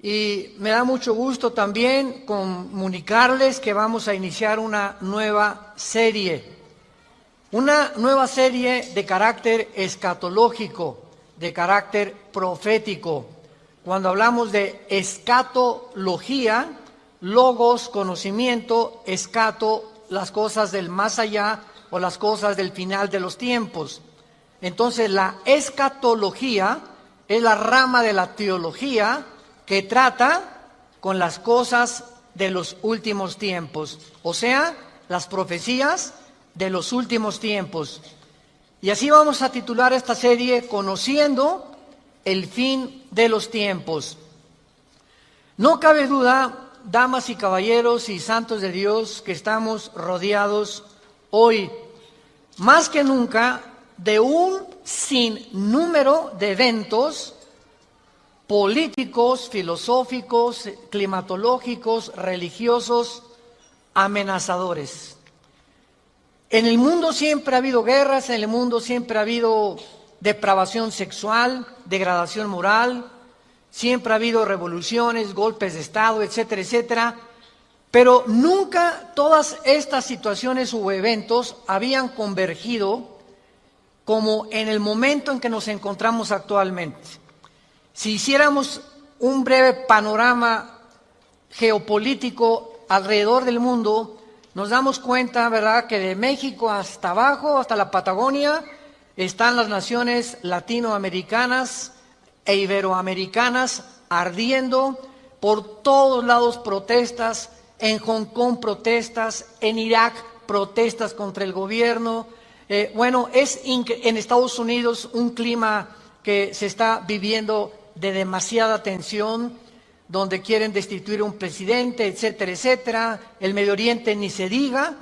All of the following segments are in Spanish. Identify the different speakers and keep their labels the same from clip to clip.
Speaker 1: Y me da mucho gusto también comunicarles que vamos a iniciar una nueva serie de carácter escatológico, de carácter profético. Cuando hablamos de escatología, logos, conocimiento, escato, las cosas del más allá o las cosas del final de los tiempos. Entonces la escatología es la rama de la teología que trata con las cosas de los últimos tiempos, o sea, las profecías de los últimos tiempos. Y así vamos a titular esta serie, Conociendo el fin de los tiempos. No cabe duda, damas y caballeros y santos de Dios, que estamos rodeados hoy, más que nunca, de un sinnúmero de eventos políticos, filosóficos, climatológicos, religiosos, amenazadores. En el mundo siempre ha habido guerras, en el mundo siempre ha habido depravación sexual, degradación moral, siempre ha habido revoluciones, golpes de Estado, etcétera, etcétera. Pero nunca todas estas situaciones u eventos habían convergido como en el momento en que nos encontramos actualmente. Si hiciéramos un breve panorama geopolítico alrededor del mundo, nos damos cuenta, ¿verdad?, que de México hasta abajo, hasta la Patagonia, están las naciones latinoamericanas e iberoamericanas ardiendo, por todos lados protestas, en Hong Kong protestas, en Irak protestas contra el gobierno. En Estados Unidos un clima que se está viviendo de demasiada tensión, donde quieren destituir un presidente, etcétera, etcétera. El Medio Oriente ni se diga,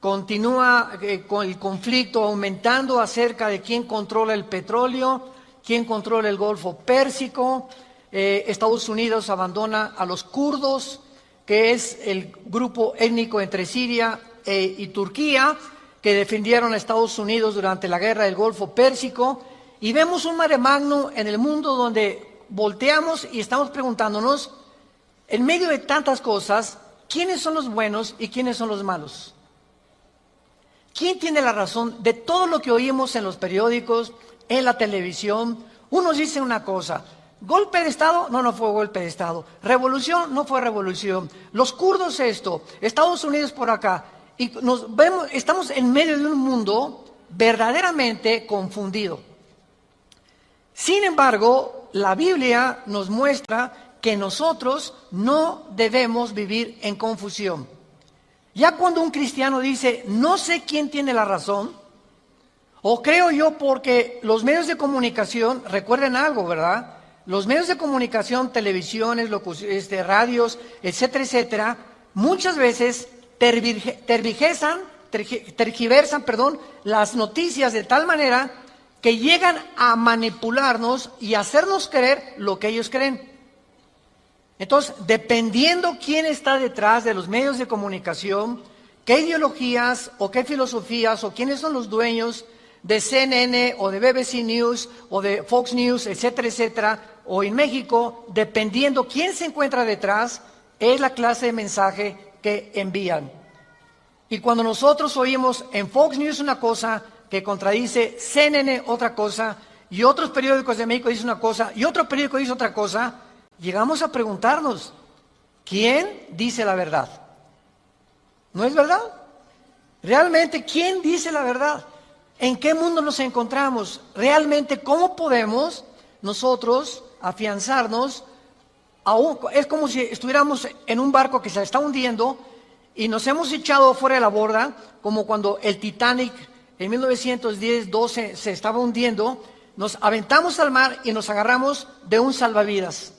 Speaker 1: continúa con el conflicto aumentando acerca de quién controla el petróleo, quién controla el Golfo Pérsico. Estados Unidos abandona a los kurdos, que es el grupo étnico entre Siria y Turquía, que defendieron a Estados Unidos durante la guerra del Golfo Pérsico. Y vemos un mare magnum en el mundo donde volteamos y estamos preguntándonos, en medio de tantas cosas, ¿quiénes son los buenos y quiénes son los malos? ¿Quién tiene la razón de todo lo que oímos en los periódicos, en la televisión? Unos dicen una cosa, golpe de Estado, no fue golpe de Estado, revolución, no fue revolución, los kurdos esto, Estados Unidos por acá, y estamos en medio de un mundo verdaderamente confundido. Sin embargo, la Biblia nos muestra que nosotros no debemos vivir en confusión. Ya cuando un cristiano dice, no sé quién tiene la razón, o creo yo porque los medios de comunicación, recuerden algo, ¿verdad? Los medios de comunicación, televisiones, radios, etcétera, etcétera, muchas veces tergiversan, las noticias de tal manera que llegan a manipularnos y hacernos creer lo que ellos creen. Entonces, dependiendo quién está detrás de los medios de comunicación, qué ideologías o qué filosofías o quiénes son los dueños de CNN o de BBC News o de Fox News, etcétera, etcétera, o en México, dependiendo quién se encuentra detrás, es la clase de mensaje que envían. Y cuando nosotros oímos en Fox News una cosa que contradice CNN otra cosa, y otros periódicos de México dicen una cosa, y otro periódico dice otra cosa, llegamos a preguntarnos, ¿quién dice la verdad? ¿No es verdad? Realmente, ¿quién dice la verdad? ¿En qué mundo nos encontramos? Realmente, ¿cómo podemos nosotros afianzarnos? Es como si estuviéramos en un barco que se está hundiendo y nos hemos echado fuera de la borda, como cuando el Titanic en 1910-12 se estaba hundiendo, nos aventamos al mar y nos agarramos de un salvavidas.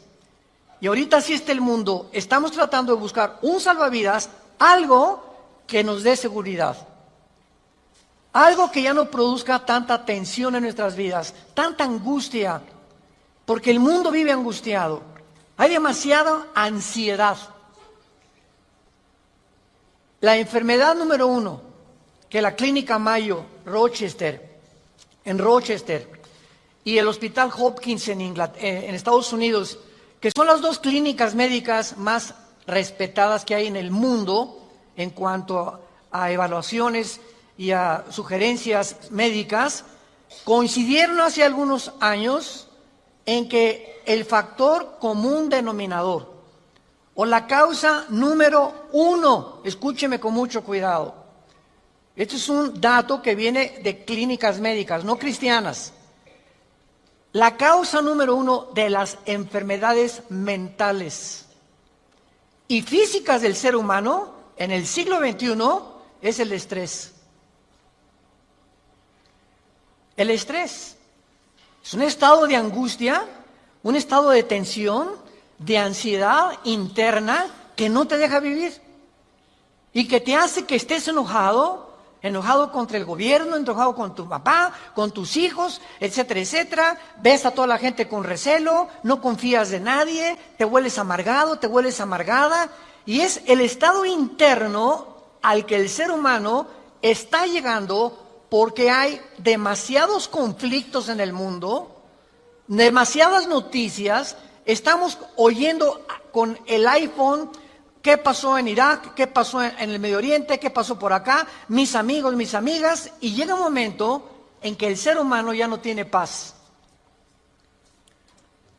Speaker 1: Y ahorita así está el mundo, estamos tratando de buscar un salvavidas, algo que nos dé seguridad. Algo que ya no produzca tanta tensión en nuestras vidas, tanta angustia, porque el mundo vive angustiado. Hay demasiada ansiedad. La enfermedad número 1 que la Clínica Mayo en Rochester y el Hospital Hopkins en Estados Unidos que son las dos clínicas médicas más respetadas que hay en el mundo en cuanto a evaluaciones y a sugerencias médicas, coincidieron hace algunos años en que el factor común denominador o la causa número 1, escúcheme con mucho cuidado, este es un dato que viene de clínicas médicas, no cristianas. La causa número 1 de las enfermedades mentales y físicas del ser humano en el siglo XXI es el estrés. El estrés es un estado de angustia, un estado de tensión, de ansiedad interna que no te deja vivir y que te hace que estés enojado contra el gobierno, enojado con tu papá, con tus hijos, etcétera, etcétera. Ves a toda la gente con recelo, no confías de nadie, te vuelves amargado, te vuelves amargada. Y es el estado interno al que el ser humano está llegando porque hay demasiados conflictos en el mundo, demasiadas noticias. Estamos oyendo con el iPhone qué pasó en Irak, qué pasó en el Medio Oriente, qué pasó por acá, mis amigos, mis amigas, y llega un momento en que el ser humano ya no tiene paz.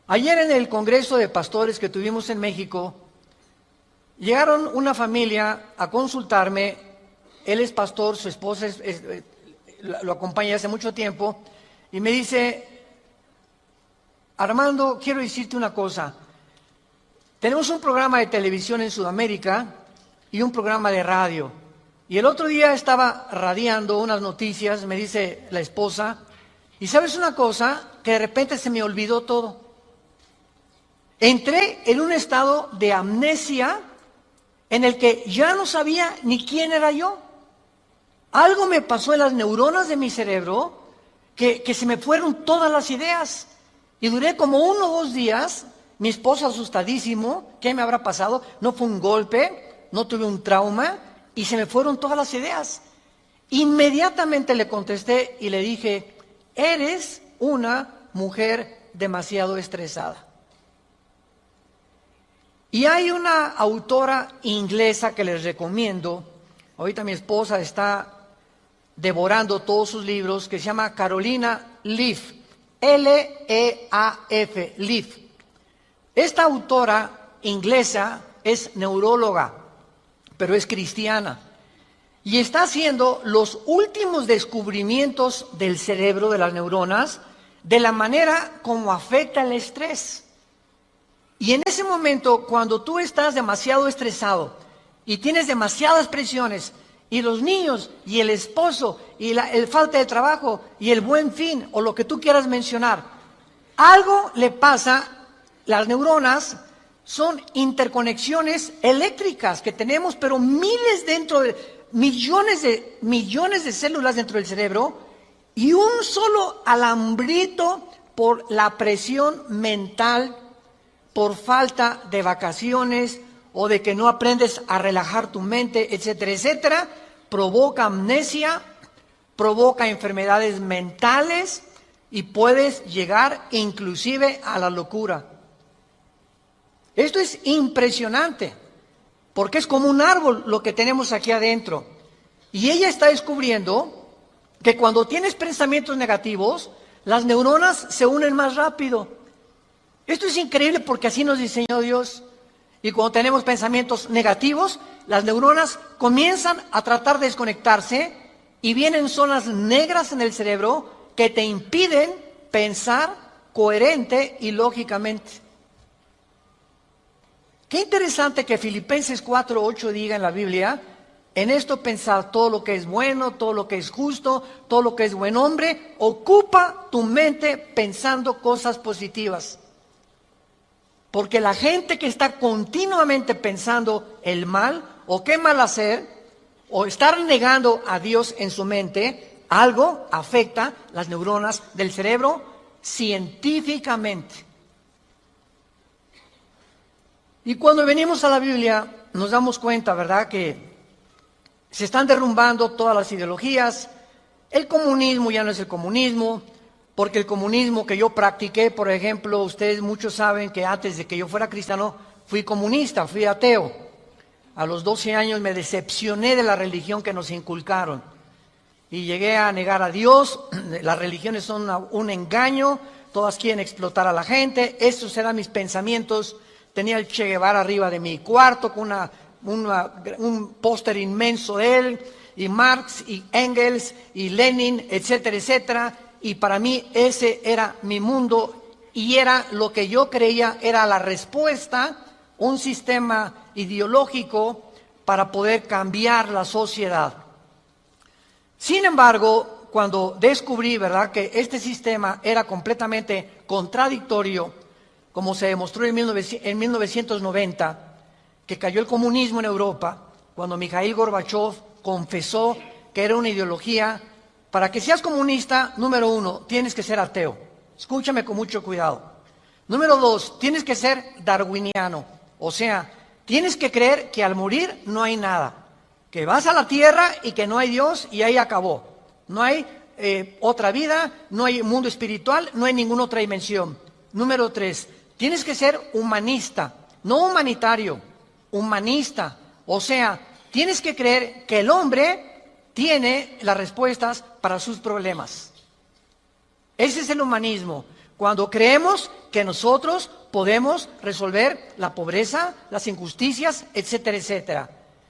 Speaker 1: Ayer en el Congreso de Pastores que tuvimos en México, llegaron una familia a consultarme. Él es pastor, su esposa lo acompaña hace mucho tiempo, y me dice: Armando, quiero decirte una cosa. Tenemos un programa de televisión en Sudamérica y un programa de radio. Y el otro día estaba radiando unas noticias, me dice la esposa, y ¿sabes una cosa? Que de repente se me olvidó todo. Entré en un estado de amnesia en el que ya no sabía ni quién era yo. Algo me pasó en las neuronas de mi cerebro que se me fueron todas las ideas. Y duré como 1 o 2 días. Mi esposo asustadísimo, ¿qué me habrá pasado? No fue un golpe, no tuve un trauma y se me fueron todas las ideas. Inmediatamente le contesté y le dije: eres una mujer demasiado estresada. Y hay una autora inglesa que les recomiendo, ahorita mi esposa está devorando todos sus libros, que se llama Carolina Leaf, L-E-A-F, Leaf. Esta autora inglesa es neuróloga, pero es cristiana, y está haciendo los últimos descubrimientos del cerebro, de las neuronas, de la manera como afecta el estrés. Y en ese momento, cuando tú estás demasiado estresado y tienes demasiadas presiones, y los niños, y el esposo, y el falta de trabajo, y el buen fin, o lo que tú quieras mencionar, algo le pasa. Las neuronas son interconexiones eléctricas que tenemos, pero millones de células dentro del cerebro, y un solo alambrito por la presión mental, por falta de vacaciones o de que no aprendes a relajar tu mente, etcétera, etcétera, provoca amnesia, provoca enfermedades mentales y puedes llegar inclusive a la locura. Esto es impresionante, porque es como un árbol lo que tenemos aquí adentro. Y ella está descubriendo que cuando tienes pensamientos negativos, las neuronas se unen más rápido. Esto es increíble porque así nos diseñó Dios. Y cuando tenemos pensamientos negativos, las neuronas comienzan a tratar de desconectarse y vienen zonas negras en el cerebro que te impiden pensar coherente y lógicamente. Qué interesante que Filipenses 4:8 diga en la Biblia: en esto pensar todo lo que es bueno, todo lo que es justo, todo lo que es buen hombre, ocupa tu mente pensando cosas positivas. Porque la gente que está continuamente pensando el mal, o qué mal hacer, o estar negando a Dios en su mente, algo afecta las neuronas del cerebro científicamente. Y cuando venimos a la Biblia nos damos cuenta, ¿verdad?, que se están derrumbando todas las ideologías. El comunismo ya no es el comunismo, porque el comunismo que yo practiqué, por ejemplo, ustedes muchos saben que antes de que yo fuera cristiano, fui comunista, fui ateo. A los 12 años me decepcioné de la religión que nos inculcaron y llegué a negar a Dios. Las religiones son un engaño, todas quieren explotar a la gente. Esos eran mis pensamientos. Tenía el Che Guevara arriba de mi cuarto con un póster inmenso de él, y Marx y Engels y Lenin, etcétera, etcétera. Y para mí ese era mi mundo y era lo que yo creía era la respuesta, un sistema ideológico para poder cambiar la sociedad. Sin embargo, cuando descubrí, ¿verdad?, que este sistema era completamente contradictorio, como se demostró en 1990, que cayó el comunismo en Europa, cuando Mikhail Gorbachev confesó que era una ideología. Para que seas comunista, número 1, tienes que ser ateo. Escúchame con mucho cuidado. Número 2, tienes que ser darwiniano. O sea, tienes que creer que al morir no hay nada. Que vas a la tierra y que no hay Dios y ahí acabó. No hay otra vida, no hay mundo espiritual, no hay ninguna otra dimensión. Número 3, tienes que ser humanista, no humanitario, humanista. O sea, tienes que creer que el hombre tiene las respuestas para sus problemas. Ese es el humanismo. Cuando creemos que nosotros podemos resolver la pobreza, las injusticias, etcétera, etcétera.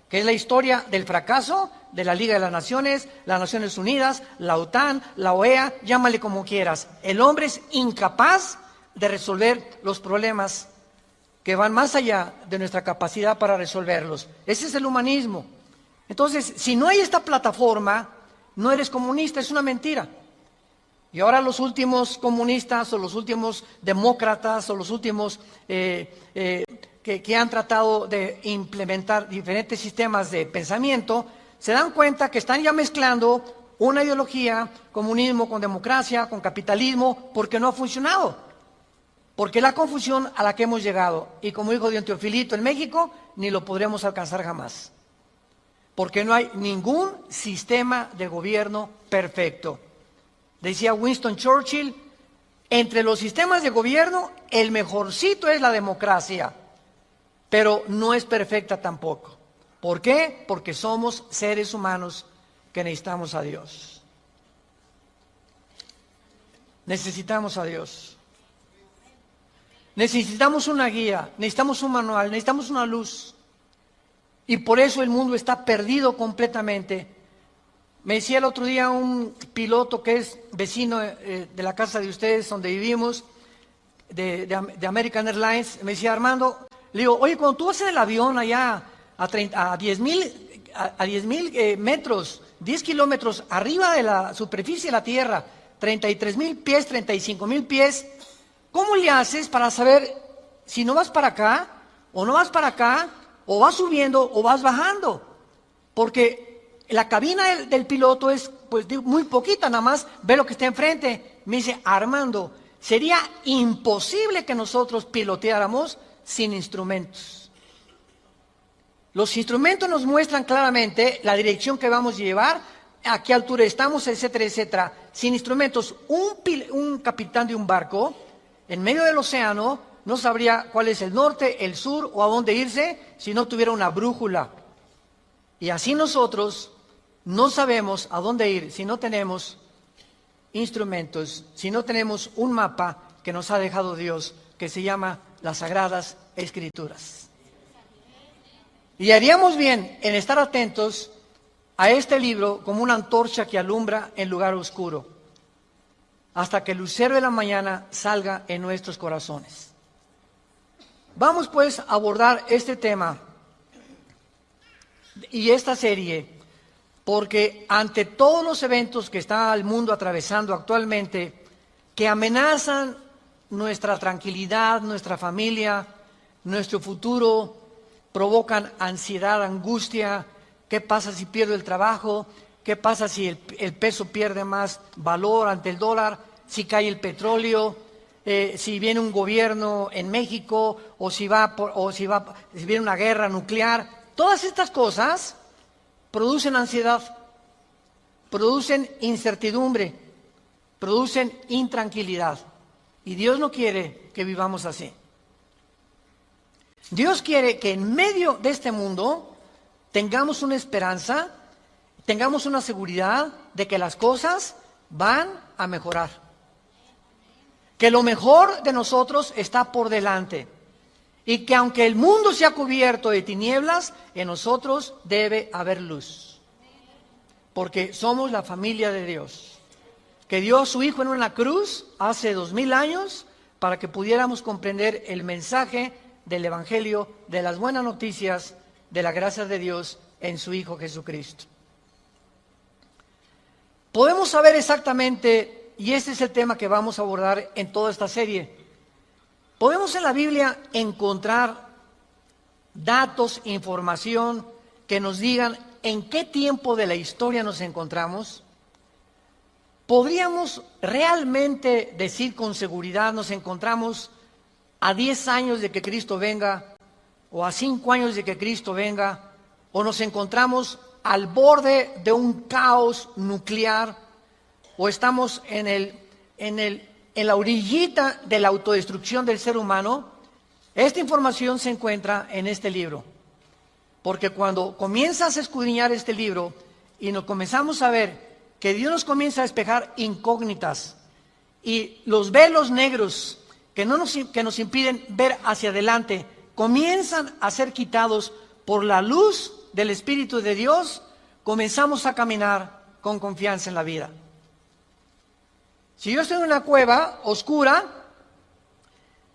Speaker 1: Que es la historia del fracaso de la Liga de las Naciones Unidas, la OTAN, la OEA, llámale como quieras. El hombre es incapaz de resolver los problemas que van más allá de nuestra capacidad para resolverlos. Ese es el humanismo. Entonces, si no hay esta plataforma, no eres comunista, es una mentira. Y ahora los últimos comunistas o los últimos demócratas o los últimos que han tratado de implementar diferentes sistemas de pensamiento, se dan cuenta que están ya mezclando una ideología, comunismo con democracia, con capitalismo, porque no ha funcionado. Porque es la confusión a la que hemos llegado. Y como dijo don Teofilito en México, ni lo podremos alcanzar jamás. Porque no hay ningún sistema de gobierno perfecto. Decía Winston Churchill, entre los sistemas de gobierno, el mejorcito es la democracia, pero no es perfecta tampoco. ¿Por qué? Porque somos seres humanos que necesitamos a Dios. Necesitamos a Dios. Necesitamos una guía, necesitamos un manual, necesitamos una luz. Y por eso el mundo está perdido completamente. Me decía el otro día un piloto que es vecino de la casa de ustedes, donde vivimos, de American Airlines, me decía: Armando, le digo, oye, cuando tú vas en el avión allá a 10,000 metros, 10 kilómetros arriba de la superficie de la Tierra, 33,000 pies, 35,000 pies, ¿cómo le haces para saber si no vas para acá o no vas para acá? O vas subiendo o vas bajando, porque la cabina del piloto es pues muy poquita, nada más ve lo que está enfrente. Me dice: Armando, sería imposible que nosotros piloteáramos sin instrumentos. Los instrumentos nos muestran claramente la dirección que vamos a llevar, a qué altura estamos, etcétera, etcétera. Sin instrumentos, un capitán de un barco en medio del océano no sabría cuál es el norte, el sur o a dónde irse si no tuviera una brújula. Y así nosotros no sabemos a dónde ir si no tenemos instrumentos, si no tenemos un mapa que nos ha dejado Dios, que se llama las Sagradas Escrituras. Y haríamos bien en estar atentos a este libro como una antorcha que alumbra en lugar oscuro, hasta que el lucero de la mañana salga en nuestros corazones. Vamos pues a abordar este tema y esta serie, porque ante todos los eventos que está el mundo atravesando actualmente, que amenazan nuestra tranquilidad, nuestra familia, nuestro futuro, provocan ansiedad, angustia. ¿Qué pasa si pierdo el trabajo? ¿Qué pasa si el peso pierde más valor ante el dólar? Si cae el petróleo, si viene un gobierno en México, o si viene una guerra nuclear. Todas estas cosas producen ansiedad, producen incertidumbre. producen intranquilidad. Y Dios no quiere que vivamos así. Dios quiere que en medio de este mundo tengamos una esperanza, tengamos una seguridad de que las cosas van a mejorar. Que lo mejor de nosotros está por delante. Y que aunque el mundo sea cubierto de tinieblas, en nosotros debe haber luz. Porque somos la familia de Dios. Que dio a su Hijo en una cruz hace 2000 años para que pudiéramos comprender el mensaje del Evangelio, de las buenas noticias, de la gracia de Dios en su Hijo Jesucristo. Podemos saber exactamente, y este es el tema que vamos a abordar en toda esta serie, podemos en la Biblia encontrar datos, información que nos digan en qué tiempo de la historia nos encontramos. ¿Podríamos realmente decir con seguridad nos encontramos a 10 años de que Cristo venga, o a 5 años de que Cristo venga, o nos encontramos al borde de un caos nuclear, o estamos en la orillita de la autodestrucción del ser humano? Esta información se encuentra en este libro, porque cuando comienzas a escudriñar este libro y nos comenzamos a ver que Dios nos comienza a despejar incógnitas y los velos negros que nos impiden ver hacia adelante comienzan a ser quitados por la luz del Espíritu de Dios, comenzamos a caminar con confianza en la vida. Si yo estoy en una cueva oscura,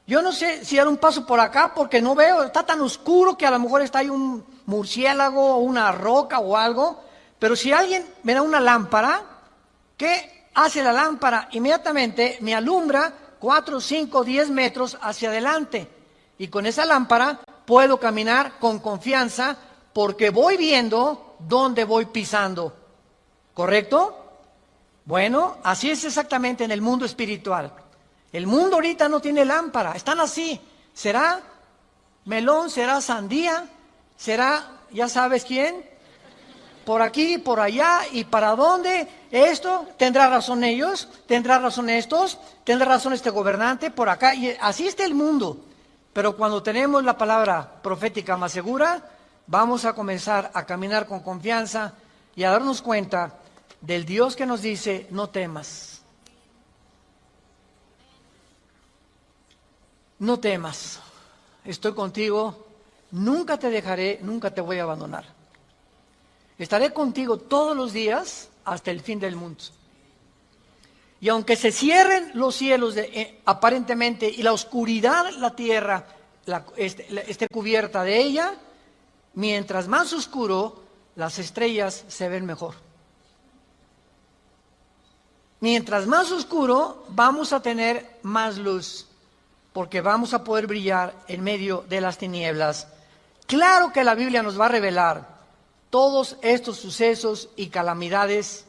Speaker 1: yo no sé si dar un paso por acá porque no veo, está tan oscuro que a lo mejor está ahí un murciélago o una roca o algo, pero si alguien me da una lámpara, ¿qué hace la lámpara? Inmediatamente me alumbra 4, 5, 10 metros hacia adelante. Y con esa lámpara puedo caminar con confianza porque voy viendo dónde voy pisando. ¿Correcto? Bueno, así es exactamente en el mundo espiritual. El mundo ahorita no tiene lámpara, están así. ¿Será melón? ¿Será sandía? ¿Será, ya sabes quién? Por aquí, por allá, ¿y para dónde? Esto, ¿tendrá razón ellos? ¿Tendrá razón estos? ¿Tendrá razón este gobernante? Por acá, y así está el mundo. Pero cuando tenemos la palabra profética más segura, vamos a comenzar a caminar con confianza y a darnos cuenta del Dios que nos dice, no temas. No temas, estoy contigo, nunca te dejaré, nunca te voy a abandonar. Estaré contigo todos los días hasta el fin del mundo. Y aunque se cierren los cielos aparentemente y la oscuridad, la tierra, esté cubierta de ella, mientras más oscuro, las estrellas se ven mejor. Mientras más oscuro, vamos a tener más luz, porque vamos a poder brillar en medio de las tinieblas. Claro que la Biblia nos va a revelar todos estos sucesos y calamidades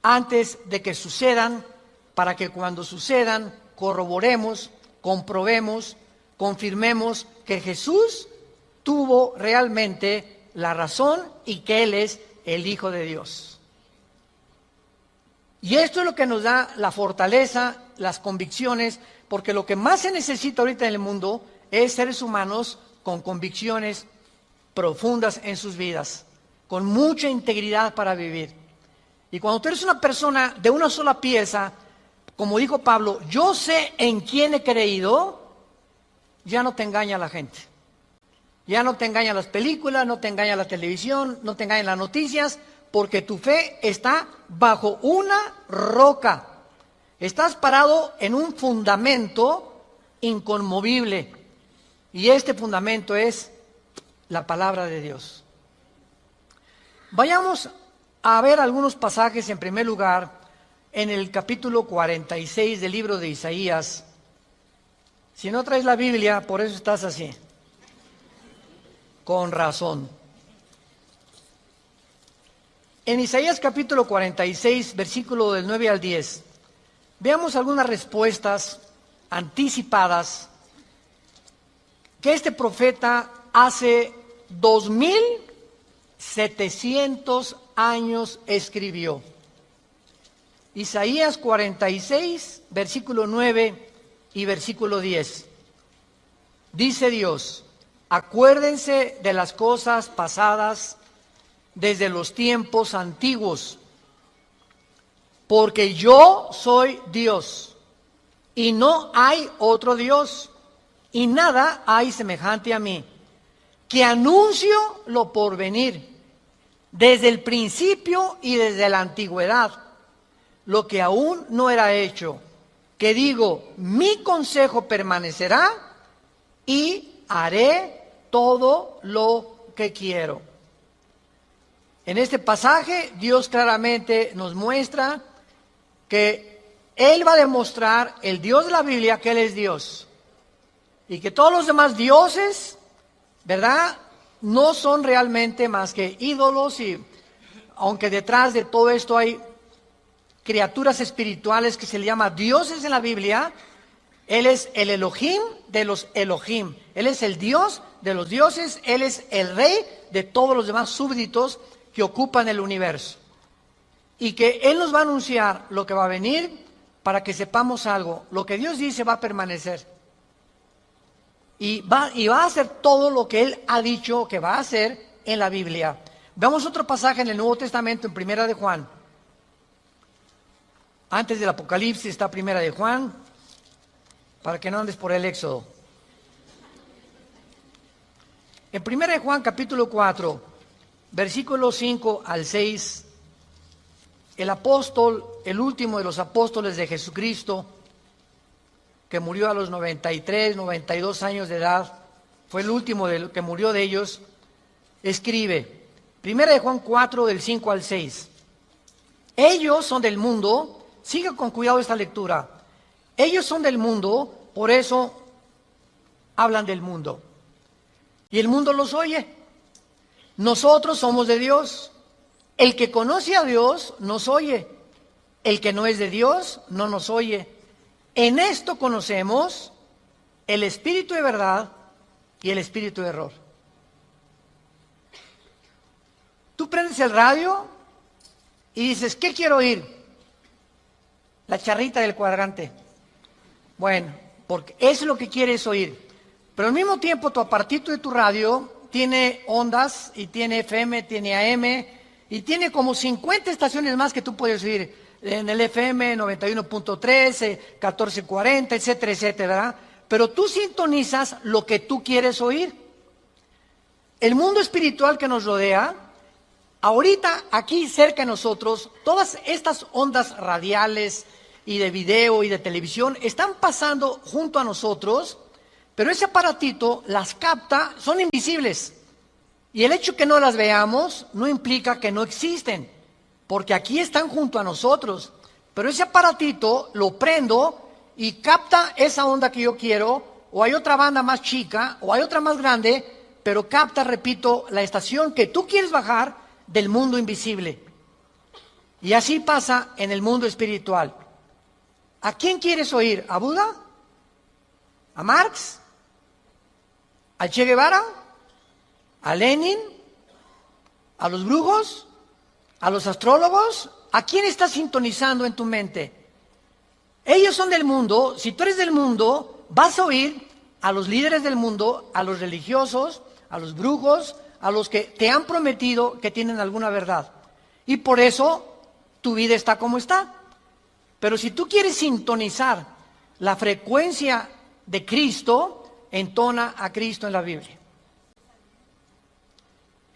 Speaker 1: antes de que sucedan, para que cuando sucedan corroboremos, comprobemos, confirmemos que Jesús tuvo realmente la razón y que Él es el Hijo de Dios. Y esto es lo que nos da la fortaleza, las convicciones, porque lo que más se necesita ahorita en el mundo es seres humanos con convicciones profundas en sus vidas, con mucha integridad para vivir. Y cuando tú eres una persona de una sola pieza, como dijo Pablo, yo sé en quién he creído, ya no te engaña la gente. Ya no te engañan las películas, no te engaña la televisión, no te engañan las noticias, porque tu fe está bajo una roca. Estás parado en un fundamento inconmovible. Y este fundamento es la palabra de Dios. Vayamos a ver algunos pasajes en primer lugar en el capítulo 46 del libro de Isaías. Si no traes la Biblia, por eso estás así. Con razón. En Isaías capítulo 46, versículo del 9 al 10, veamos algunas respuestas anticipadas que este profeta hace 2700 años escribió. Isaías 46, versículo 9 y versículo 10. Dice Dios: acuérdense de las cosas pasadas desde los tiempos antiguos, porque yo soy Dios y no hay otro Dios, y nada hay semejante a mí, que anuncio lo porvenir, desde el principio y desde la antigüedad, lo que aún no era hecho, que digo, mi consejo permanecerá y haré todo lo que quiero. En este pasaje Dios claramente nos muestra que Él va a demostrar, el Dios de la Biblia, que Él es Dios. Y que todos los demás dioses, ¿verdad?, no son realmente más que ídolos, y aunque detrás de todo esto hay criaturas espirituales que se le llama dioses en la Biblia, Él es el Elohim de los Elohim. Él es el Dios de los dioses, Él es el Rey de todos los demás súbditos que ocupan el universo. Y que Él nos va a anunciar lo que va a venir para que sepamos algo. Lo que Dios dice va a permanecer. Y va a hacer todo lo que Él ha dicho que va a hacer en la Biblia. Veamos otro pasaje en el Nuevo Testamento, en Primera de Juan. Antes del Apocalipsis está Primera de Juan, para que no andes por el Éxodo. En Primera de Juan, capítulo 4, versículos 5 al 6, el apóstol, el último de los apóstoles de Jesucristo, que murió a los 93, 92 años de edad, fue el último que murió de ellos, escribe, Primera de Juan 4, del 5 al 6, ellos son del mundo, siga con cuidado esta lectura, ellos son del mundo, por eso hablan del mundo, y el mundo los oye. Nosotros somos de Dios, el que conoce a Dios nos oye, el que no es de Dios no nos oye. En esto conocemos el espíritu de verdad y el espíritu de error. Tú prendes el radio y dices, ¿qué quiero oír? La charrita del cuadrante. Bueno, porque eso es lo que quieres oír. Pero al mismo tiempo tu apartito de tu radio tiene ondas y tiene FM, tiene AM y tiene como 50 estaciones más que tú puedes oír. En el FM 91.3, 1440, etcétera, etcétera, ¿verdad? Pero tú sintonizas lo que tú quieres oír. El mundo espiritual que nos rodea, ahorita aquí cerca de nosotros, todas estas ondas radiales y de video y de televisión están pasando junto a nosotros, pero ese aparatito las capta, son invisibles. Y el hecho que no las veamos no implica que no existen, porque aquí están junto a nosotros, pero ese aparatito lo prendo y capta esa onda que yo quiero, o hay otra banda más chica, o hay otra más grande, pero capta, repito, la estación que tú quieres bajar del mundo invisible. Y así pasa en el mundo espiritual. ¿A quién quieres oír? ¿A Buda? ¿A Marx? ¿A Che Guevara? ¿A Lenin? ¿A los brujos? ¿A los astrólogos? ¿A quién estás sintonizando en tu mente? Ellos son del mundo. Si tú eres del mundo, vas a oír a los líderes del mundo, a los religiosos, a los brujos, a los que te han prometido que tienen alguna verdad. Y por eso tu vida está como está. Pero si tú quieres sintonizar la frecuencia de Cristo, entona a Cristo en la Biblia.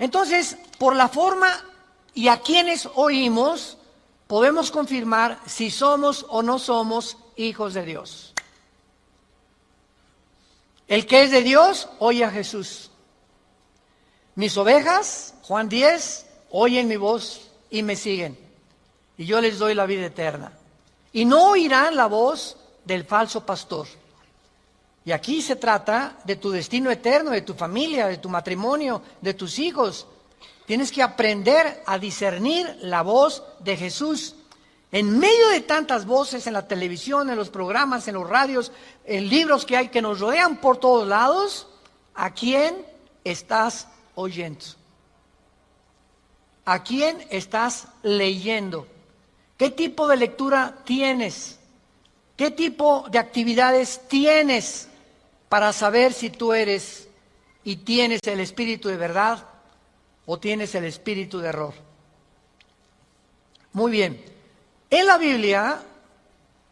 Speaker 1: Entonces, por la forma y a quienes oímos, podemos confirmar si somos o no somos hijos de Dios. El que es de Dios, oye a Jesús. Mis ovejas, Juan 10, oyen mi voz y me siguen. Y yo les doy la vida eterna. Y no oirán la voz del falso pastor. Y aquí se trata de tu destino eterno, de tu familia, de tu matrimonio, de tus hijos. Tienes que aprender a discernir la voz de Jesús. En medio de tantas voces en la televisión, en los programas, en los radios, en libros que hay que nos rodean por todos lados, ¿a quién estás oyendo? ¿A quién estás leyendo? ¿Qué tipo de lectura tienes? ¿Qué tipo de actividades tienes para saber si tú eres y tienes el espíritu de verdad o tienes el espíritu de error? Muy bien. En la Biblia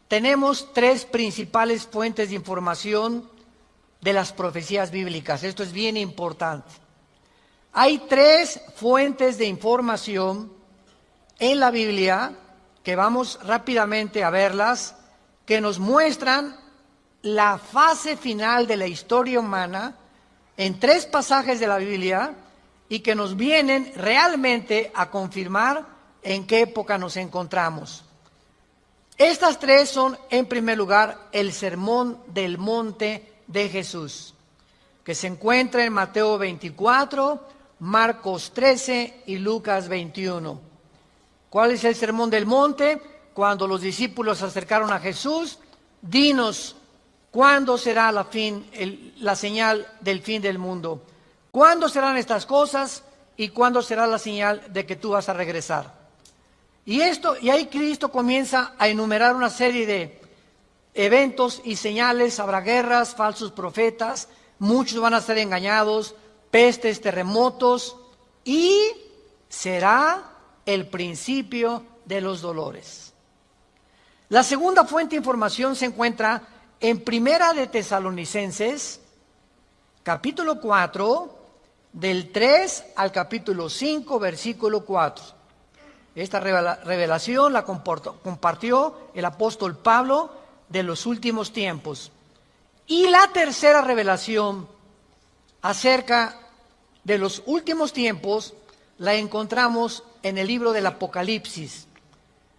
Speaker 1: tenemos tres principales fuentes de información de las profecías bíblicas. Esto es bien importante. Hay tres fuentes de información en la Biblia, que vamos rápidamente a verlas, que nos muestran la fase final de la historia humana en tres pasajes de la Biblia y que nos vienen realmente a confirmar en qué época nos encontramos. Estas tres son, en primer lugar, el Sermón del Monte de Jesús, que se encuentra en Mateo 24, Marcos 13 y Lucas 21. ¿Cuál es el Sermón del Monte? Cuando los discípulos se acercaron a Jesús, dinos, ¿cuándo será la señal del fin del mundo? ¿Cuándo serán estas cosas y cuándo será la señal de que tú vas a regresar? Y ahí Cristo comienza a enumerar una serie de eventos y señales. Habrá guerras, falsos profetas, muchos van a ser engañados, pestes, terremotos, y será el principio de los dolores. La segunda fuente de información se encuentra en Primera de Tesalonicenses, capítulo 4, del 3 al capítulo 5, versículo 4. Esta revelación la compartió el apóstol Pablo de los últimos tiempos. Y la tercera revelación acerca de los últimos tiempos la encontramos en el libro del Apocalipsis,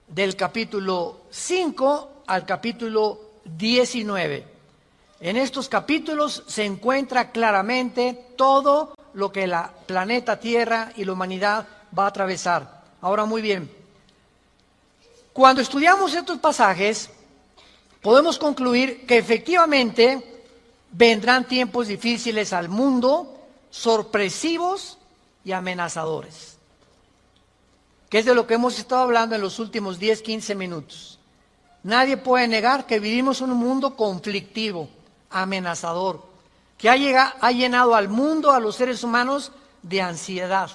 Speaker 1: del capítulo 5 al capítulo 19. En estos capítulos se encuentra claramente todo lo que la planeta Tierra y la humanidad va a atravesar. Ahora, muy bien, cuando estudiamos estos pasajes, podemos concluir que efectivamente vendrán tiempos difíciles al mundo, sorpresivos y amenazadores, que es de lo que hemos estado hablando en los últimos 10, 15 minutos. Nadie puede negar que vivimos en un mundo conflictivo, amenazador, que ha llenado al mundo, a los seres humanos, de ansiedad,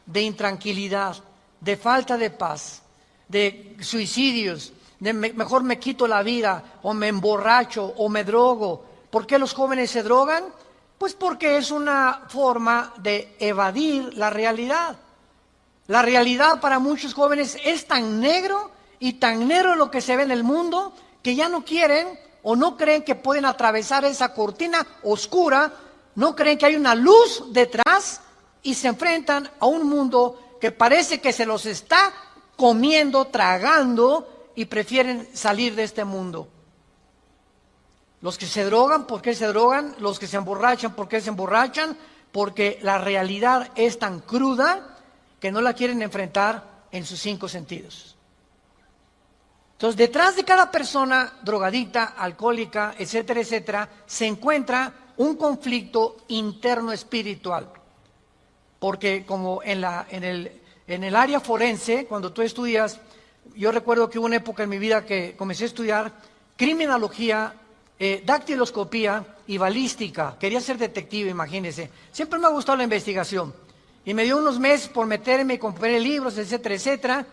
Speaker 1: de intranquilidad, de falta de paz, de suicidios, de mejor me quito la vida, o me emborracho, o me drogo. ¿Por qué los jóvenes se drogan? Pues porque es una forma de evadir la realidad. La realidad para muchos jóvenes es tan negro y tan negro lo que se ve en el mundo que ya no quieren o no creen que pueden atravesar esa cortina oscura, no creen que hay una luz detrás y se enfrentan a un mundo que parece que se los está comiendo, tragando, y prefieren salir de este mundo. Los que se drogan, ¿por qué se drogan? Los que se emborrachan, ¿por qué se emborrachan? Porque la realidad es tan cruda que no la quieren enfrentar en sus 5 sentidos. Entonces, detrás de cada persona drogadicta, alcohólica, etcétera, etcétera, se encuentra un conflicto interno espiritual. Porque como en el área forense, cuando tú estudias, yo recuerdo que hubo una época en mi vida que comencé a estudiar criminología, dactiloscopía y balística. Quería ser detective, imagínense. Siempre me ha gustado la investigación. Y me dio unos meses por meterme y comprar libros, etcétera, etcétera.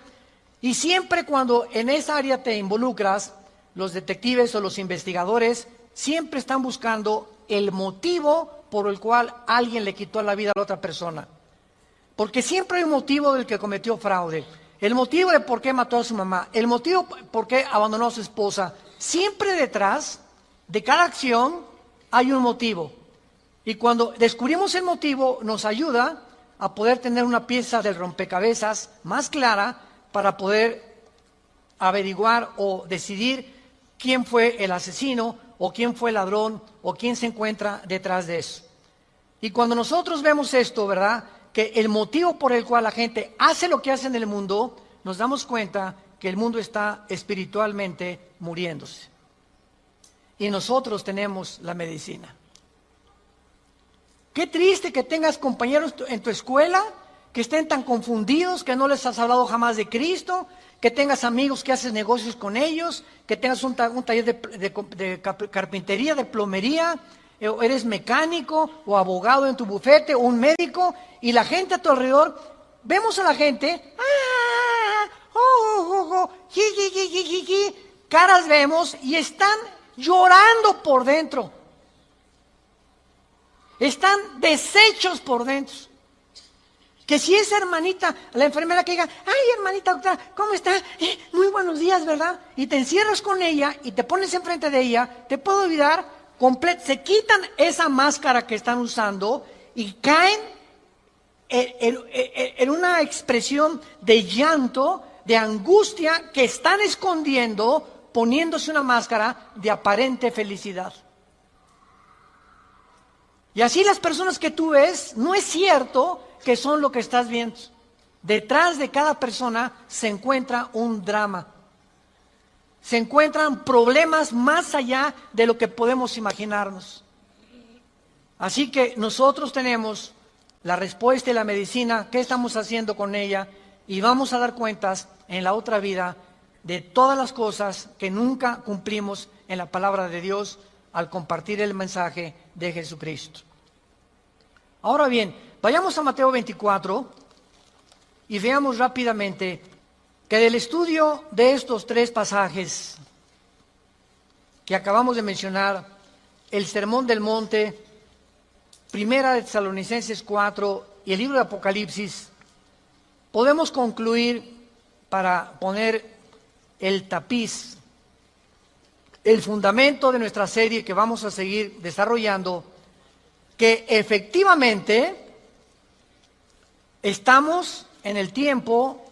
Speaker 1: Y siempre cuando en esa área te involucras, los detectives o los investigadores siempre están buscando el motivo por el cual alguien le quitó la vida a la otra persona. Porque siempre hay un motivo del que cometió fraude. El motivo de por qué mató a su mamá. El motivo por qué abandonó a su esposa. Siempre detrás de cada acción hay un motivo. Y cuando descubrimos el motivo, nos ayuda a poder tener una pieza del rompecabezas más clara para poder averiguar o decidir quién fue el asesino o quién fue el ladrón o quién se encuentra detrás de eso. Y cuando nosotros vemos esto, ¿verdad?, que el motivo por el cual la gente hace lo que hace en el mundo, nos damos cuenta que el mundo está espiritualmente muriéndose. Y nosotros tenemos la medicina. Qué triste que tengas compañeros en tu escuela que estén tan confundidos, que no les has hablado jamás de Cristo, que tengas amigos que haces negocios con ellos, que tengas un taller de carpintería, de plomería, o eres mecánico o abogado en tu bufete o un médico, y la gente a tu alrededor, vemos a la gente, caras vemos y están llorando por dentro, están deshechos por dentro. Que si esa hermanita, la enfermera que diga, ay hermanita doctora, ¿cómo está? Muy buenos días, ¿verdad? Y te encierras con ella y te pones enfrente de ella, te puede olvidar, se quitan esa máscara que están usando y caen en una expresión de llanto, de angustia que están escondiendo, poniéndose una máscara de aparente felicidad. Y así las personas que tú ves, no es cierto que son lo que estás viendo. Detrás de cada persona se encuentra un drama. Se encuentran problemas más allá de lo que podemos imaginarnos. Así que nosotros tenemos la respuesta y la medicina, qué estamos haciendo con ella, y vamos a dar cuentas en la otra vida de todas las cosas que nunca cumplimos en la palabra de Dios al compartir el mensaje de Jesucristo. Ahora bien, vayamos a Mateo 24 y veamos rápidamente que del estudio de estos 3 pasajes que acabamos de mencionar, el Sermón del Monte, Primera de Tesalonicenses 4 y el libro de Apocalipsis, podemos concluir, para poner el tapiz, el fundamento de nuestra serie que vamos a seguir desarrollando, que efectivamente estamos en el tiempo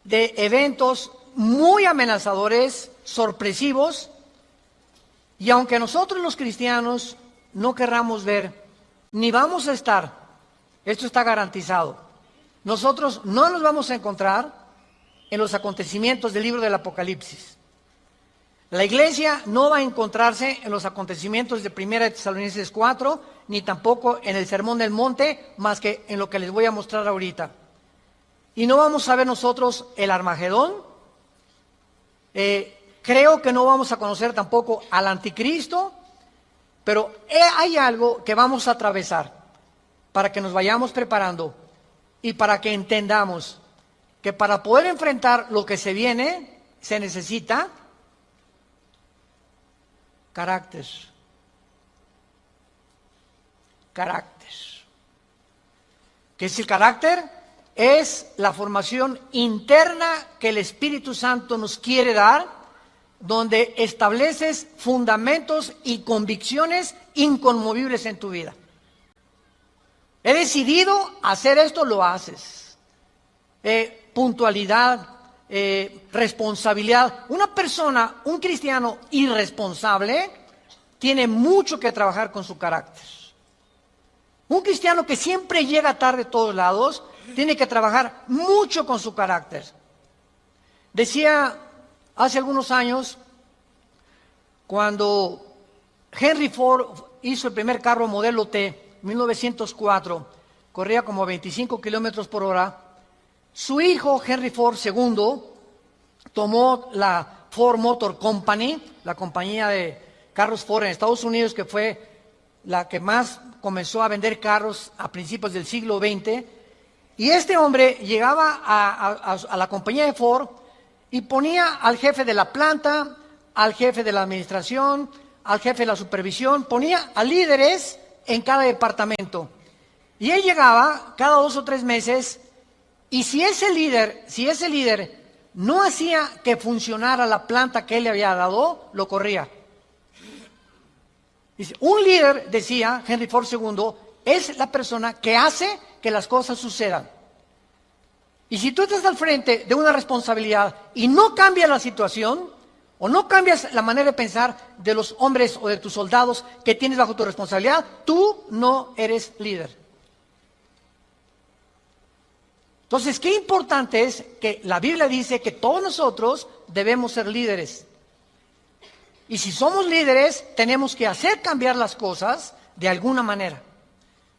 Speaker 1: de eventos muy amenazadores, sorpresivos, y aunque nosotros los cristianos no querramos ver, ni vamos a estar, esto está garantizado, nosotros no nos vamos a encontrar en los acontecimientos del libro del Apocalipsis. La iglesia no va a encontrarse en los acontecimientos de Primera de Tesalonicenses 4, ni tampoco en el Sermón del Monte, más que en lo que les voy a mostrar ahorita. Y no vamos a ver nosotros el Armagedón. Creo que no vamos a conocer tampoco al Anticristo, pero hay algo que vamos a atravesar para que nos vayamos preparando y para que entendamos que para poder enfrentar lo que se viene, se necesita carácter. Carácter. ¿Qué es el carácter? Es la formación interna que el Espíritu Santo nos quiere dar, donde estableces fundamentos y convicciones inconmovibles en tu vida. He decidido hacer esto, lo haces. Puntualidad, responsabilidad. Una persona, un cristiano irresponsable, tiene mucho que trabajar con su carácter. Un cristiano que siempre llega tarde a todos lados, tiene que trabajar mucho con su carácter. Decía hace algunos años, cuando Henry Ford hizo el primer carro modelo T, 1904, corría como 25 kilómetros por hora, su hijo Henry Ford II tomó la Ford Motor Company, la compañía de carros Ford en Estados Unidos, que fue la que más comenzó a vender carros a principios del siglo XX, y este hombre llegaba a la compañía de Ford y ponía al jefe de la planta, al jefe de la administración, al jefe de la supervisión, ponía a líderes en cada departamento. Y él llegaba cada 2 o 3 meses, y si ese líder no hacía que funcionara la planta que él le había dado, lo corría. Dice, un líder, decía Henry Ford II, es la persona que hace que las cosas sucedan. Y si tú estás al frente de una responsabilidad y no cambias la situación, o no cambias la manera de pensar de los hombres o de tus soldados que tienes bajo tu responsabilidad, tú no eres líder. Entonces, qué importante es que la Biblia dice que todos nosotros debemos ser líderes. Y si somos líderes, tenemos que hacer cambiar las cosas de alguna manera.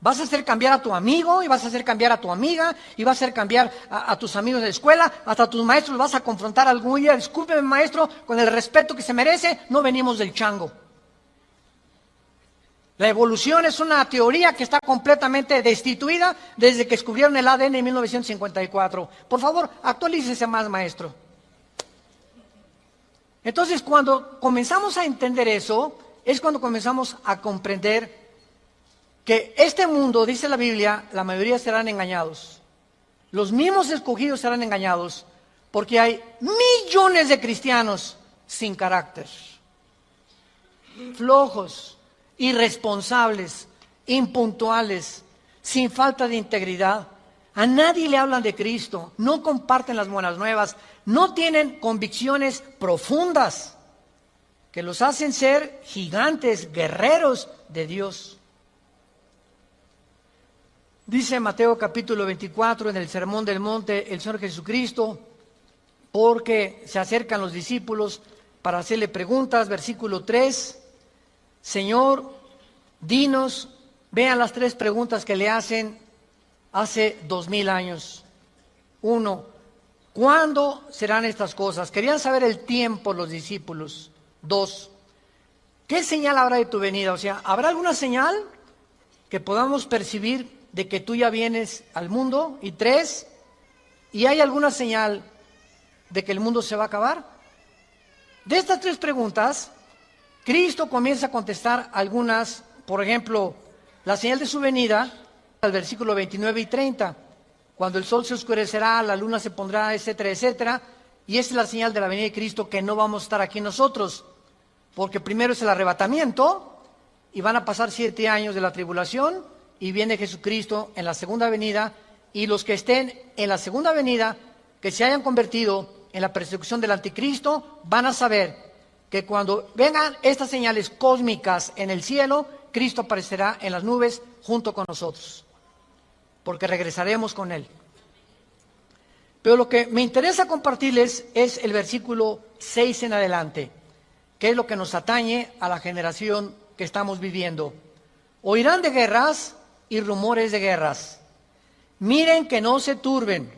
Speaker 1: Vas a hacer cambiar a tu amigo y vas a hacer cambiar a tu amiga y vas a hacer cambiar a tus amigos de la escuela, hasta a tus maestros vas a confrontar algún día. Discúlpeme, maestro, con el respeto que se merece, no venimos del chango. La evolución es una teoría que está completamente destituida desde que descubrieron el ADN en 1954. Por favor, actualícese más, maestro. Entonces, cuando comenzamos a entender eso, es cuando comenzamos a comprender que este mundo, dice la Biblia, la mayoría serán engañados. Los mismos escogidos serán engañados porque hay millones de cristianos sin carácter, flojos, irresponsables, impuntuales, sin falta de integridad. A nadie le hablan de Cristo, no comparten las buenas nuevas, no tienen convicciones profundas que los hacen ser gigantes, guerreros de Dios. Dice Mateo capítulo 24 en el Sermón del Monte el Señor Jesucristo, porque se acercan los discípulos para hacerle preguntas, versículo 3, Señor, dinos, vean las 3 preguntas que le hacen hace 2000 años. 1, ¿cuándo serán estas cosas? Querían saber el tiempo los discípulos. 2, ¿qué señal habrá de tu venida? O sea, ¿habrá alguna señal que podamos percibir de que tú ya vienes al mundo? Y 3, ¿y hay alguna señal de que el mundo se va a acabar? De estas 3 preguntas, Cristo comienza a contestar algunas. Por ejemplo, la señal de su venida, al versículo 29 y 30, cuando el sol se oscurecerá, la luna se pondrá, etcétera, etcétera, y esa es la señal de la venida de Cristo, que no vamos a estar aquí nosotros, porque primero es el arrebatamiento, y van a pasar 7 años de la tribulación, y viene Jesucristo en la segunda venida, y los que estén en la segunda venida, que se hayan convertido en la persecución del anticristo, van a saber que cuando vengan estas señales cósmicas en el cielo, Cristo aparecerá en las nubes junto con nosotros, porque regresaremos con Él. Pero lo que me interesa compartirles es el versículo 6 en adelante, que es lo que nos atañe a la generación que estamos viviendo. Oirán de guerras y rumores de guerras. Miren que no se turben,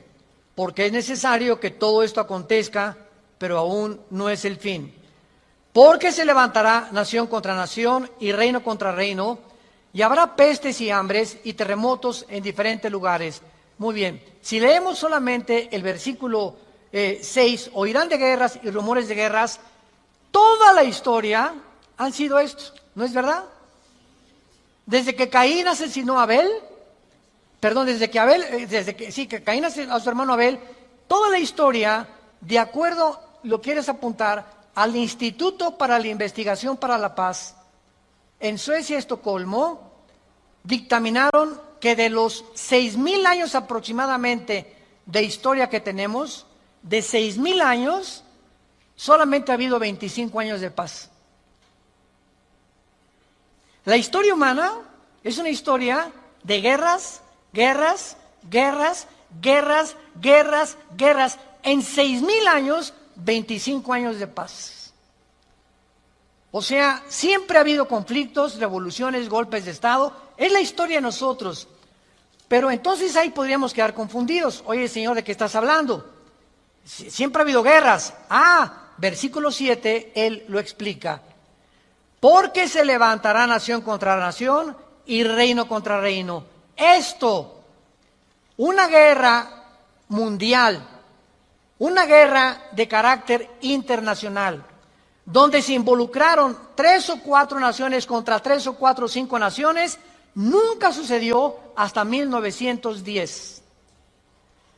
Speaker 1: porque es necesario que todo esto acontezca, pero aún no es el fin. Porque se levantará nación contra nación y reino contra reino, y habrá pestes y hambres y terremotos en diferentes lugares. Muy bien, si leemos solamente el versículo 6, oirán de guerras y rumores de guerras, toda la historia han sido estos, ¿no es verdad? Desde que Caín asesinó a Abel, que Caín asesinó a su hermano Abel, toda la historia, de acuerdo, lo quieres apuntar, al Instituto para la Investigación para la Paz, en Suecia, Estocolmo, dictaminaron que de los 6,000 años aproximadamente de historia que tenemos, de 6,000 años, solamente ha habido 25 años de paz. La historia humana es una historia de guerras, guerras, guerras, guerras, guerras, guerras. En 6,000 años, 25 años de paz. O sea, siempre ha habido conflictos, revoluciones, golpes de Estado. Es la historia de nosotros. Pero entonces ahí podríamos quedar confundidos. Oye, Señor, ¿de qué estás hablando? Siempre ha habido guerras. Versículo 7, Él lo explica. Porque se levantará nación contra nación y reino contra reino. Esto, una guerra mundial, una guerra de carácter internacional, donde se involucraron 3 o 4 naciones contra 3 o 4 o 5 naciones, nunca sucedió hasta 1910,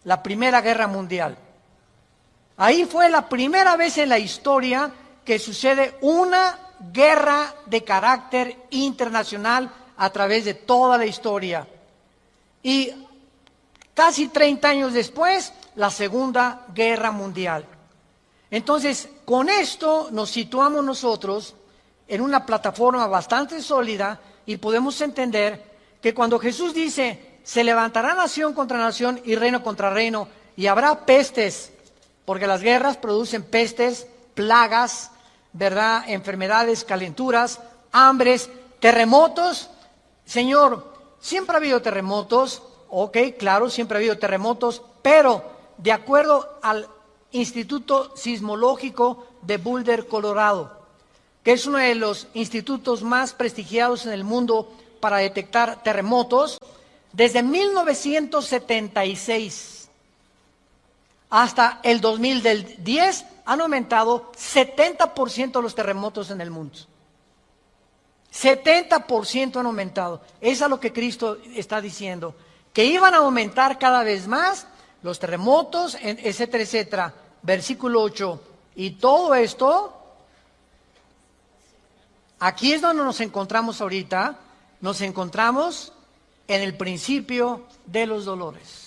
Speaker 1: la Primera Guerra Mundial. Ahí fue la primera vez en la historia que sucede una guerra de carácter internacional a través de toda la historia. Y casi 30 años después, la Segunda Guerra Mundial. Entonces, con esto nos situamos nosotros en una plataforma bastante sólida y podemos entender que cuando Jesús dice, se levantará nación contra nación y reino contra reino, y habrá pestes, porque las guerras producen pestes, plagas, ¿verdad? Enfermedades, calenturas, hambres, terremotos. Señor, siempre ha habido terremotos, ok, claro, siempre ha habido terremotos, pero de acuerdo al Instituto Sismológico de Boulder, Colorado, que es uno de los institutos más prestigiados en el mundo para detectar terremotos, desde 1976 hasta el 2010 han aumentado 70% los terremotos en el mundo. 70% han aumentado. Es a lo que Cristo está diciendo, que iban a aumentar cada vez más los terremotos, etcétera, etcétera. Versículo 8. Y todo esto, aquí es donde nos encontramos ahorita, nos encontramos en el principio de los dolores.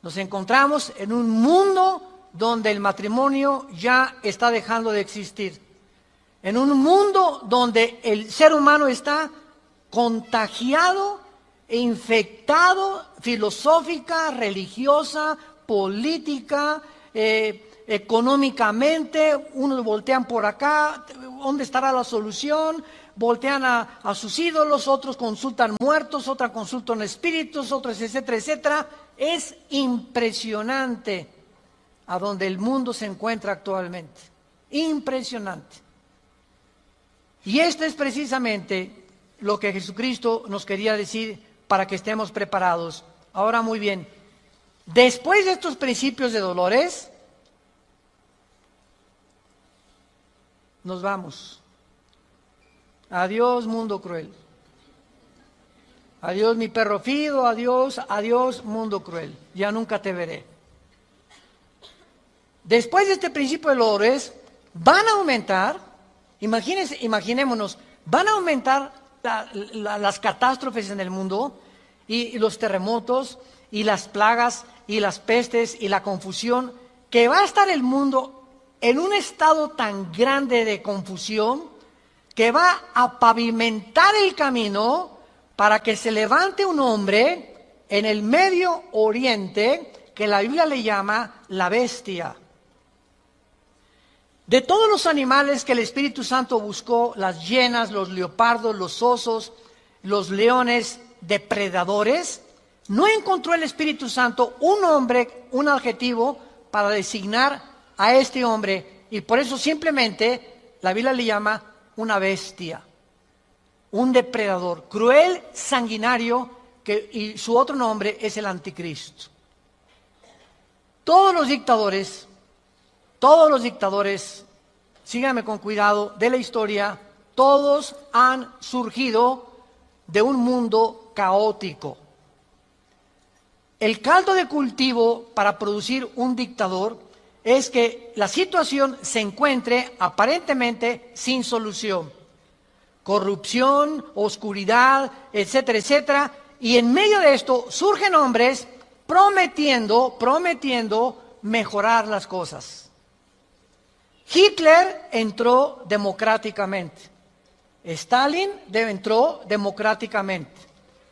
Speaker 1: Nos encontramos en un mundo donde el matrimonio ya está dejando de existir. En un mundo donde el ser humano está contagiado e infectado filosófica, religiosa, política, económicamente. Unos voltean por acá, ¿dónde estará la solución? Voltean a sus ídolos, otros consultan muertos, otros consultan espíritus, otros etcétera, etcétera. Es impresionante a donde el mundo se encuentra actualmente. Impresionante. Y esto es precisamente lo que Jesucristo nos quería decir para que estemos preparados. Ahora muy bien, después de estos principios de dolores, nos vamos. Adiós, mundo cruel. Adiós, mi perro fido, adiós, adiós, mundo cruel. Ya nunca te veré. Después de este principio de dolores, van a aumentar, imaginémonos, van a aumentar las catástrofes en el mundo y los terremotos y las plagas y las pestes y la confusión, que va a estar el mundo en un estado tan grande de confusión que va a pavimentar el camino para que se levante un hombre en el Medio Oriente que la Biblia le llama la bestia. De todos los animales que el Espíritu Santo buscó, las hienas, los leopardos, los osos, los leones, depredadores, no encontró el Espíritu Santo un hombre, un adjetivo para designar a este hombre, y por eso simplemente la Biblia le llama una bestia, un depredador, cruel, sanguinario, y su otro nombre es el anticristo. Todos los dictadores, síganme con cuidado, de la historia, todos han surgido de un mundo caótico. El caldo de cultivo para producir un dictador es que la situación se encuentre aparentemente sin solución. Corrupción, oscuridad, etcétera, etcétera. Y en medio de esto surgen hombres prometiendo mejorar las cosas. Hitler entró democráticamente. Stalin entró democráticamente.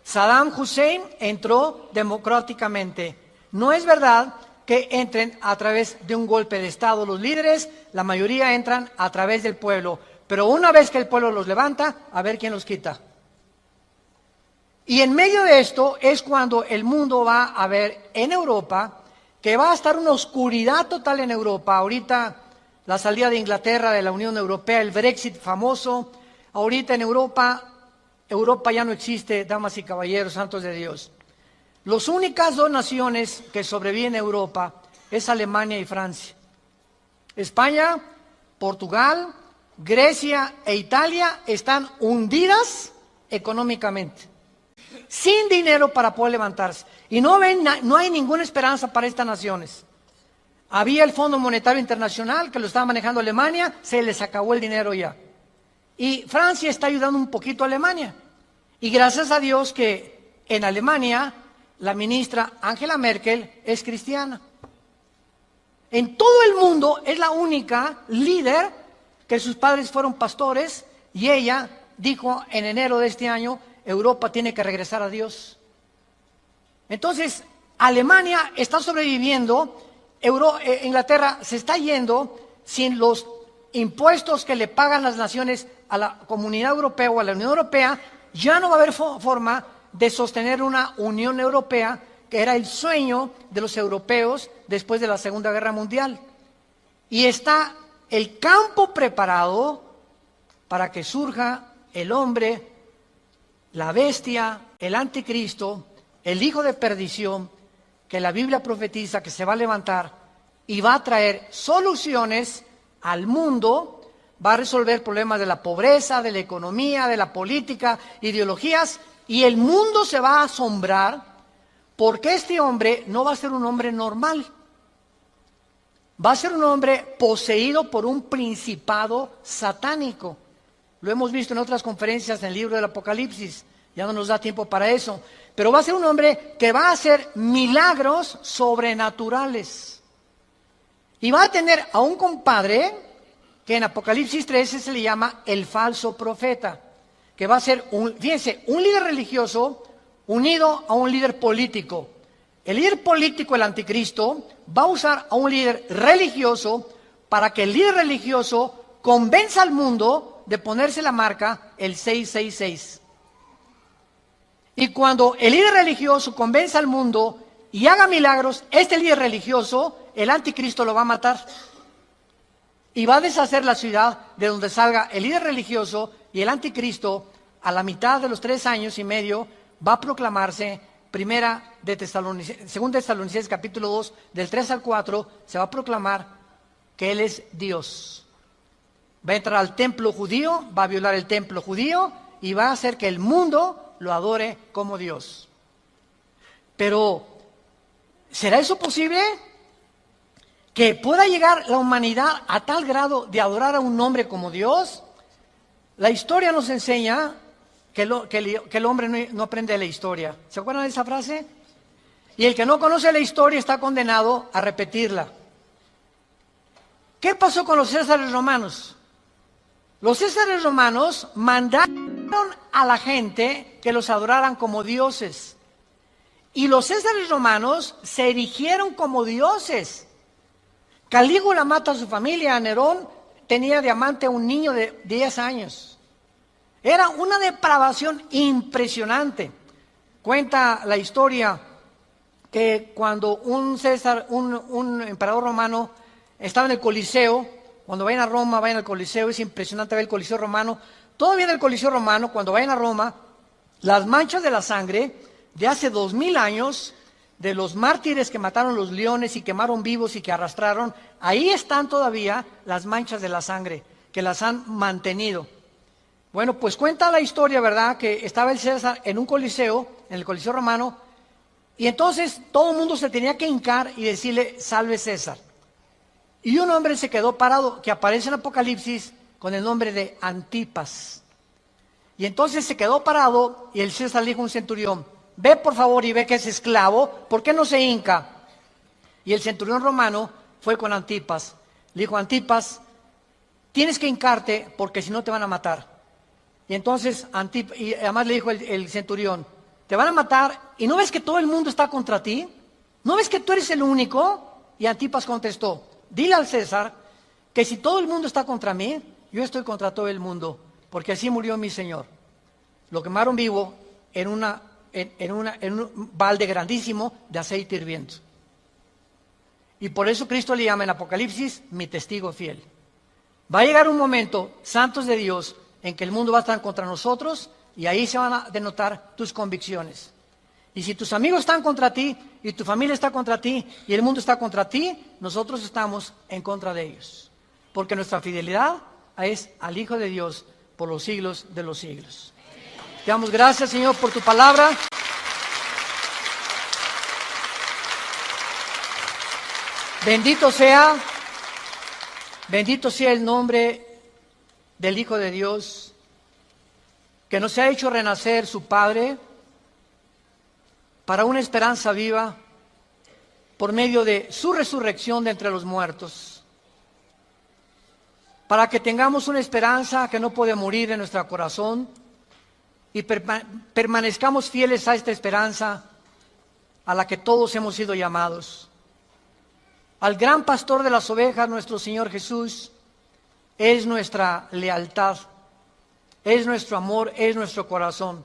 Speaker 1: Saddam Hussein entró democráticamente. No es verdad que entren a través de un golpe de Estado los líderes, la mayoría entran a través del pueblo, pero una vez que el pueblo los levanta, a ver quién los quita. Y en medio de esto es cuando el mundo va a ver en Europa, que va a estar una oscuridad total en Europa. Ahorita la salida de Inglaterra de la Unión Europea, el Brexit famoso, ahorita en Europa ya no existe, damas y caballeros, santos de Dios. Las únicas dos naciones que sobreviven en Europa es Alemania y Francia. España, Portugal, Grecia e Italia están hundidas económicamente, sin dinero para poder levantarse. Y no hay ninguna esperanza para estas naciones. Había el Fondo Monetario Internacional que lo estaba manejando Alemania, se les acabó el dinero ya. Y Francia está ayudando un poquito a Alemania. Y gracias a Dios que en Alemania la ministra Angela Merkel es cristiana. En todo el mundo es la única líder que sus padres fueron pastores y ella dijo en enero de este año, Europa tiene que regresar a Dios. Entonces, Alemania está sobreviviendo, Inglaterra se está yendo sin los impuestos que le pagan las naciones a la Comunidad Europea o a la Unión Europea, ya no va a haber forma de sostener una Unión Europea, que era el sueño de los europeos después de la Segunda Guerra Mundial. Y está el campo preparado para que surja el hombre, la bestia, el anticristo, el hijo de perdición, que la Biblia profetiza que se va a levantar y va a traer soluciones al mundo, va a resolver problemas de la pobreza, de la economía, de la política, ideologías, y el mundo se va a asombrar porque este hombre no va a ser un hombre normal. Va a ser un hombre poseído por un principado satánico. Lo hemos visto en otras conferencias en el libro del Apocalipsis. Ya no nos da tiempo para eso. Pero va a ser un hombre que va a hacer milagros sobrenaturales. Y va a tener a un compadre que en Apocalipsis 13 se le llama el falso profeta. Que va a ser, fíjense, un líder religioso unido a un líder político. El líder político, el anticristo, va a usar a un líder religioso para que el líder religioso convenza al mundo de ponerse la marca el 666. Y cuando el líder religioso convenza al mundo y haga milagros, este líder religioso, el anticristo lo va a matar. Y va a deshacer la ciudad de donde salga el líder religioso, y el anticristo, a la mitad de los 3 años y medio, va a proclamarse. Según Tesalonicenses capítulo 2, del 3 al 4, se va a proclamar que Él es Dios. Va a entrar al templo judío, va a violar el templo judío y va a hacer que el mundo lo adore como Dios. Pero, ¿será eso posible? ¿Que pueda llegar la humanidad a tal grado de adorar a un hombre como Dios? La historia nos enseña que el hombre no aprende la historia. ¿Se acuerdan de esa frase? Y el que no conoce la historia está condenado a repetirla. ¿Qué pasó con los césares romanos? Los césares romanos mandaron a la gente que los adoraran como dioses. Y los césares romanos se erigieron como dioses. Calígula mata a su familia. Nerón tenía de amante a un niño de 10 años. Era una depravación impresionante. Cuenta la historia que cuando un emperador romano estaba en el Coliseo, cuando vayan a Roma, vayan al Coliseo, es impresionante ver el Coliseo romano. Todavía en el Coliseo romano, cuando vayan a Roma, las manchas de la sangre de hace 2000 años, de los mártires que mataron los leones y quemaron vivos y que arrastraron, ahí están todavía las manchas de la sangre, que las han mantenido. Bueno, pues cuenta la historia, ¿verdad?, que estaba el César en un coliseo, en el Coliseo romano, y entonces todo el mundo se tenía que hincar y decirle, salve César. Y un hombre se quedó parado, que aparece en Apocalipsis con el nombre de Antipas. Y entonces se quedó parado y el César le dijo a un centurión, ve por favor y ve que es esclavo, ¿por qué no se hinca? Y el centurión romano fue con Antipas. Le dijo, Antipas, tienes que hincarte porque si no te van a matar. Y entonces, y además le dijo el centurión, te van a matar y ¿no ves que todo el mundo está contra ti? ¿No ves que tú eres el único? Y Antipas contestó, dile al César que si todo el mundo está contra mí, yo estoy contra todo el mundo, porque así murió mi Señor. Lo quemaron vivo en un balde grandísimo de aceite hirviendo. Y por eso Cristo le llama en Apocalipsis mi testigo fiel. Va a llegar un momento, santos de Dios, en que el mundo va a estar contra nosotros y ahí se van a denotar tus convicciones. Y si tus amigos están contra ti y tu familia está contra ti y el mundo está contra ti, nosotros estamos en contra de ellos. Porque nuestra fidelidad es al Hijo de Dios por los siglos de los siglos. Te damos gracias, Señor, por tu palabra. Bendito sea el nombre del Hijo de Dios, que nos ha hecho renacer su Padre para una esperanza viva por medio de su resurrección de entre los muertos, para que tengamos una esperanza que no puede morir en nuestro corazón y permanezcamos fieles a esta esperanza a la que todos hemos sido llamados. Al gran pastor de las ovejas, nuestro Señor Jesús, es nuestra lealtad. es nuestro amor, es nuestro corazón,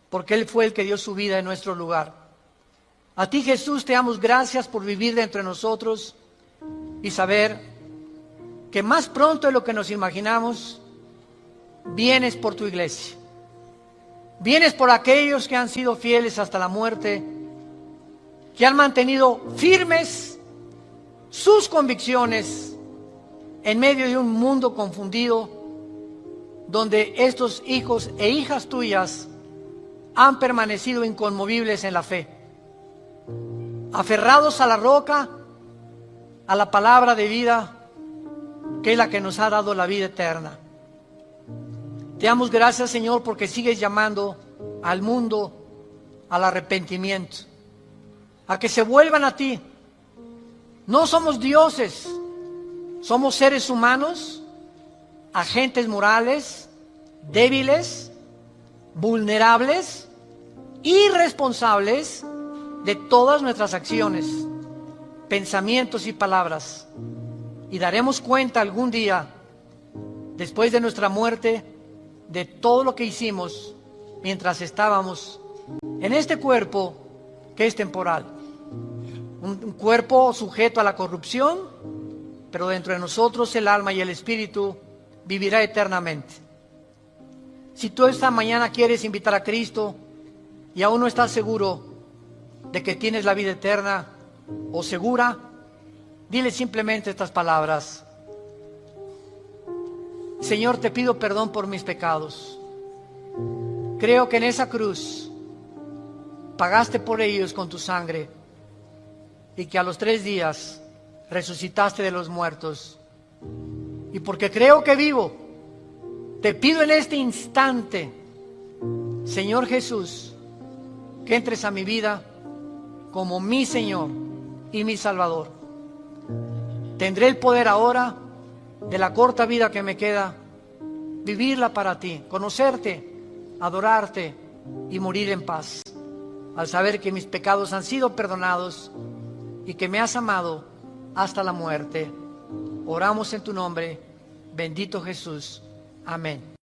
Speaker 1: porque Él fue el que dio su vida en nuestro lugar. A ti, Jesús, te damos gracias por vivir dentro de nosotros y saber que más pronto de lo que nos imaginamos, vienes por tu iglesia. Vienes por aquellos que han sido fieles hasta la muerte, que han mantenido firmes sus convicciones en medio de un mundo confundido, donde estos hijos e hijas tuyas han permanecido inconmovibles en la fe, aferrados a la roca, a la palabra de vida, que es la que nos ha dado la vida eterna. Te damos gracias, Señor, porque sigues llamando al mundo al arrepentimiento, a que se vuelvan a ti. No somos dioses, somos seres humanos, agentes morales, débiles, vulnerables, irresponsables de todas nuestras acciones, pensamientos y palabras. Y daremos cuenta algún día, después de nuestra muerte, de todo lo que hicimos mientras estábamos en este cuerpo que es temporal. Un cuerpo sujeto a la corrupción, pero dentro de nosotros el alma y el espíritu vivirá eternamente. Si tú esta mañana quieres invitar a Cristo y aún no estás seguro de que tienes la vida eterna o segura, dile simplemente estas palabras: Señor, te pido perdón por mis pecados. Creo que en esa cruz pagaste por ellos con tu sangre y que a los 3 días resucitaste de los muertos. Y porque creo que vivo, te pido en este instante, Señor Jesús, que entres a mi vida como mi Señor y mi Salvador. Tendré el poder ahora, de la corta vida que me queda, vivirla para ti, conocerte, adorarte y morir en paz, al saber que mis pecados han sido perdonados y que me has amado hasta la muerte. Oramos en tu nombre, bendito Jesús. Amén.